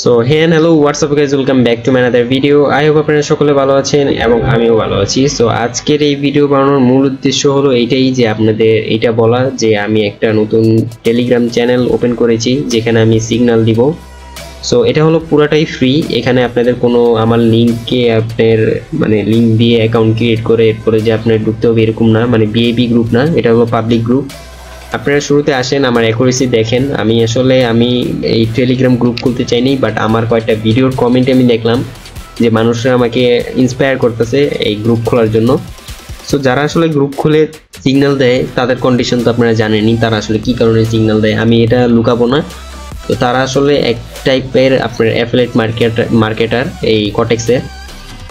So hey and hello WhatsApp guys, welcome back to my another video. I hope আপনারা সকলে ভালো আছেন এবং আমিও ভালো আছি। সো আজকের এই ভিডিও বানানোর মূল উদ্দেশ্য হলো এইটাই যে আপনাদের এইটা বলা যে আমি একটা নতুন টেলিগ্রাম চ্যানেল ওপেন করেছি যেখানে আমি সিগন্যাল দিব। সো এটা হলো পুরাটাই ফ্রি। এখানে আপনাদের কোনো আমার লিঙ্কে আপনার লিঙ্ক দিয়ে অ্যাকাউন্ট ক্রিয়েট করে এরপরে যে আপনার ঢুকতে হবে এরকম না, বিএবি গ্রুপ না, এটা হলো পাবলিক গ্রুপ। আপনারা শুরুতে আসেন, আমার অ্যাকুরেসি দেখেন। আমি এই টেলিগ্রাম গ্রুপ খুলতে চাইনি, বাট আমার কয়েকটা ভিডিওর কমেন্টে আমি দেখলাম যে মানুষরা আমাকে ইন্সপায়ার করতেছে এই গ্রুপ খোলার জন্য। সো যারা আসলে গ্রুপ খুলে সিগন্যাল দেয় তাদের কন্ডিশন তো আপনারা জানেনই, তারা আসলে কী কারণে সিগন্যাল দেয়, আমি এটা লুকাবো না। তো তারা আসলে এক টাইপের আপনার অ্যাফিলিয়েট মার্কেটার এই কটেক্সের।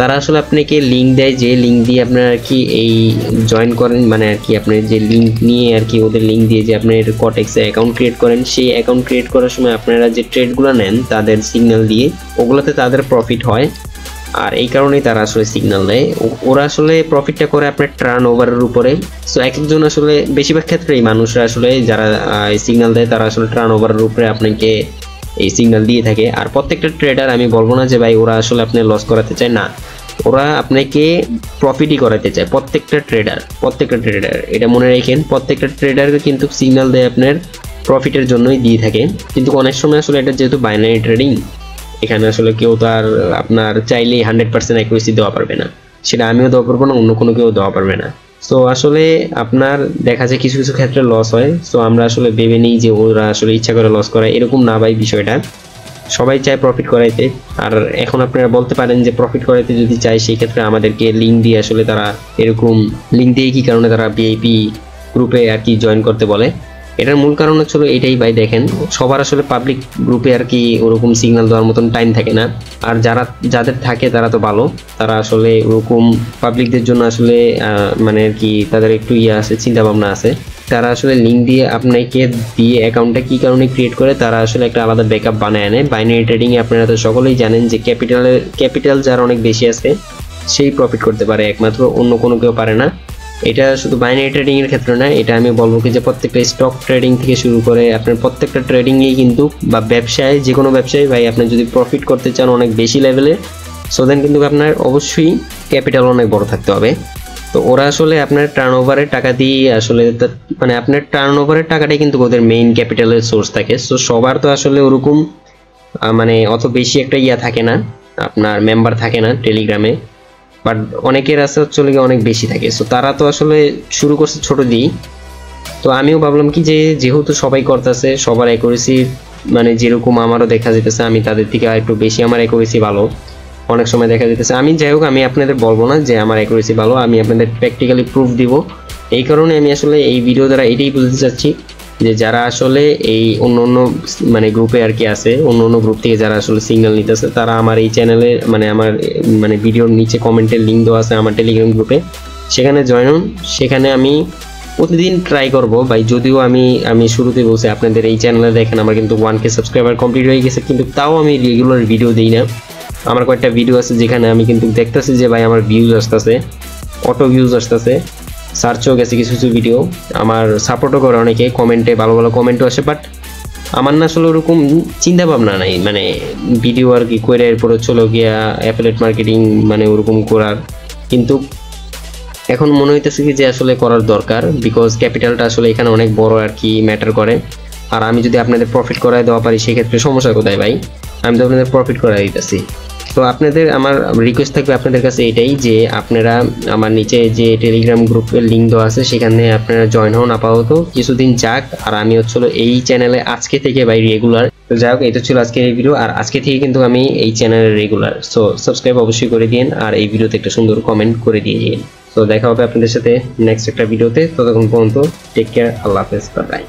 তারা আসলে আপনাকে লিঙ্ক দেয়, যে লিঙ্ক দিয়ে আপনারা আর কি এই জয়েন করেন, আপনার যে লিঙ্ক নিয়ে আর কি ওদের লিঙ্ক দিয়ে যে আপনার কটেক্সে অ্যাকাউন্ট ক্রিয়েট করেন, সেই অ্যাকাউন্ট ক্রিয়েট করার সময় আপনারা যে ট্রেডগুলো নেন তাদের সিগন্যাল দিয়ে ওগুলোতে তাদের প্রফিট হয়। আর এই কারণেই তারা আসলে সিগন্যাল দেয়। ওরা আসলে প্রফিটটা করে আপনার টার্ন ওভারের উপরে। সো এক একজন আসলে বেশিরভাগ ক্ষেত্রেই মানুষরা আসলে যারা সিগন্যাল দেয় তারা আসলে টার্ন ওভারের উপরে আপনাকে এই সিগন্যাল দিয়ে থাকে। আর প্রত্যেকটা ট্রেডার আমি বলবো না যে ভাই ওরা আসলে আপনি লস করাতে চায়, না, ওরা আপনাকে প্রফিটই করাতে চায়। প্রত্যেকটা ট্রেডার এটা মনে রাখেন, প্রত্যেকটা ট্রেডারকে কিন্তু সিগন্যাল দেয় আপনার প্রফিটের জন্যই দিয়ে থাকে। কিন্তু অনেক সময় আসলে এটা যেহেতু বাইনারি ট্রেডিং, এখানে আসলে কেউ তো আর আপনার চাইলেই 100% অ্যাকুরেসি দেওয়া পারবে না। সেটা আমিও দেওয়া পারবো না, অন্য কোনো কেউ দেওয়া পারবে না। সো আসলে আপনার দেখা যায় কিছু কিছু ক্ষেত্রে লস হয়। সো আমরা আসলে ভেবে নিই যে ওরা আসলে ইচ্ছা করে লস করায়, এরকম না ভাই বিষয়টা। সবাই চায় প্রফিট করাইতে। আর এখন আপনারা বলতে পারেন যে প্রফিট করাইতে যদি চায় সেই ক্ষেত্রে আমাদেরকে লিঙ্ক দিয়ে আসলে তারা এরকম লিঙ্ক দিয়ে কি কারণে তারা ভিআইপি গ্রুপে আর কি জয়েন করতে বলে। এটার মূল কারণ হচ্ছিল এটাই ভাই, দেখেন সবার আসলে পাবলিক গ্রুপে আর কি ওরকম সিগন্যাল দেওয়ার মতন টাইম থাকে না। আর যাদের থাকে তারা তো ভালো, তারা আসলে ওরকম পাবলিকদের জন্য আসলে আর কি তাদের একটু আছে, চিন্তা ভাবনা আছে। তারা আসলে লিঙ্ক দিয়ে আপনাকে দিয়ে অ্যাকাউন্টটা কী কারণে ক্রিয়েট করে, তারা আসলে একটা আলাদা ব্যাকআপ বানায় আনে। বাইনারি ট্রেডিংয়ে আপনারা তো সকলেই জানেন যে ক্যাপিটাল যার অনেক বেশি আছে সেই প্রফিট করতে পারে, একমাত্র অন্য কোনো কেউ পারে না। এটা শুধু বাইনারি ট্রেডিং এর ক্ষেত্রে না, এটা আমি বলবো কি যে প্রত্যেকটা স্টক ট্রেডিং থেকে শুরু করে আপনার প্রত্যেকটা ট্রেডিংয়েই কিন্তু, বা ব্যবসায়, যে কোনো ব্যবসায় ভাই আপনি যদি প্রফিট করতে চান অনেক বেশি লেভেলে, সো দেন কিন্তু আপনার অবশ্যই ক্যাপিটাল অনেক বড় থাকতে হবে। তো ওরা আসলে আপনার টার্নওভারের টাকা দিয়ে আসলে আপনার টার্নওভারের টাকাটাই কিন্তু ওদের মেইন ক্যাপিটালের সোর্স থাকে। সো সবার তো আসলে ওরকম অত বেশি একটা থাকে না, আপনার মেম্বার থাকে না টেলিগ্রামে, বাট অনেকের আছে হচ্ছে অনেক বেশি থাকে। সো তারা তো আসলে শুরু করছে ছোট দিয়েই। তো আমিও ভাবলাম কি যে যেহেতু সবাই করতেছে, সবার অ্যাকুরেসি যেরকম আমারও দেখা যেতেছে, আমি তাদের থেকে একটু বেশি, আমার অ্যাকুরেসি ভালো অনেক সময় দেখা যেতেছে। আমি যাই হোক, আমি আপনাদের বলবো না যে আমার অ্যাকুরেসি ভালো, আমি আপনাদের প্র্যাকটিক্যালি প্রুফ দিব। এই কারণে আমি আসলে এই ভিডিও দ্বারা এটাই বুঝতে চাচ্ছি যে যারা আসলে এই অন্য গ্রুপে আর কি আছে, অন্য গ্রুপ থেকে যারা আসলে সিগন্যাল নিতেছে, তারা আমার এই চ্যানেলে আমার ভিডিওর নিচে কমেন্টের লিঙ্ক দেওয়া আছে আমার টেলিগ্রাম গ্রুপে, সেখানে জয়েন হন। সেখানে আমি প্রতিদিন ট্রাই করবো ভাই, যদিও আমি শুরুতে বলছি আপনাদের এই চ্যানেলে দেখেন আমার কিন্তু 1K সাবস্ক্রাইবার কমপ্লিট হয়ে গেছে, কিন্তু তাও আমি রেগুলার ভিডিও দিই না। আমার কয়েকটা ভিডিও আছে যেখানে আমি কিন্তু দেখতেছি যে ভাই আমার ভিউজ আসতেছে, অটো ভিউজ আসতেছে, সার্চও গেছে কিছু কিছু ভিডিও, আমার সাপোর্টও করে অনেকে, কমেন্টে ভালো ভালো কমেন্টও আসে। বাট আমার না আসলে ওরকম চিন্তা ভাবনা নাই, ভিডিও আর কি করে এরপরে চলো গিয়া অ্যাফিলিয়েট মার্কেটিং ওরকম করার। কিন্তু এখন মনে হইতেছে কি যে আসলে করার দরকার, বিকজ ক্যাপিটালটা আসলে এখানে অনেক বড় আর কি ম্যাটার করে। আর আমি যদি আপনাদের প্রফিট করায় দেওয়া পারি সেক্ষেত্রে সমস্যা কোথায় ভাই, আমি তো আপনাদের প্রফিট করাই দিতেছি। তো আপনাদের আমার রিকোয়েস্ট থাকবে আপনাদের কাছে এটাই যে আপনারা আমার নিচে যে টেলিগ্রাম গ্রুপের লিঙ্ক দেওয়া আছে সেখানে আপনারা জয়েন হন আপাতত কিছুদিন যাক। আর আমি এই চ্যানেলে আজকে থেকে ভাই রেগুলার। তো যাই হোক, এটা ছিল আজকের এই ভিডিও, আর আজকে থেকে কিন্তু আমি এই চ্যানেলে রেগুলার। সো সাবস্ক্রাইব অবশ্যই করে দিন, আর এই ভিডিওতে একটা সুন্দর কমেন্ট করে দিয়ে দিন। তো দেখা হবে আপনাদের সাথে নেক্সট একটা ভিডিওতে। ততক্ষণ পর্যন্ত টেক কেয়ার, আল্লাহ হাফেজ, বাই বাই।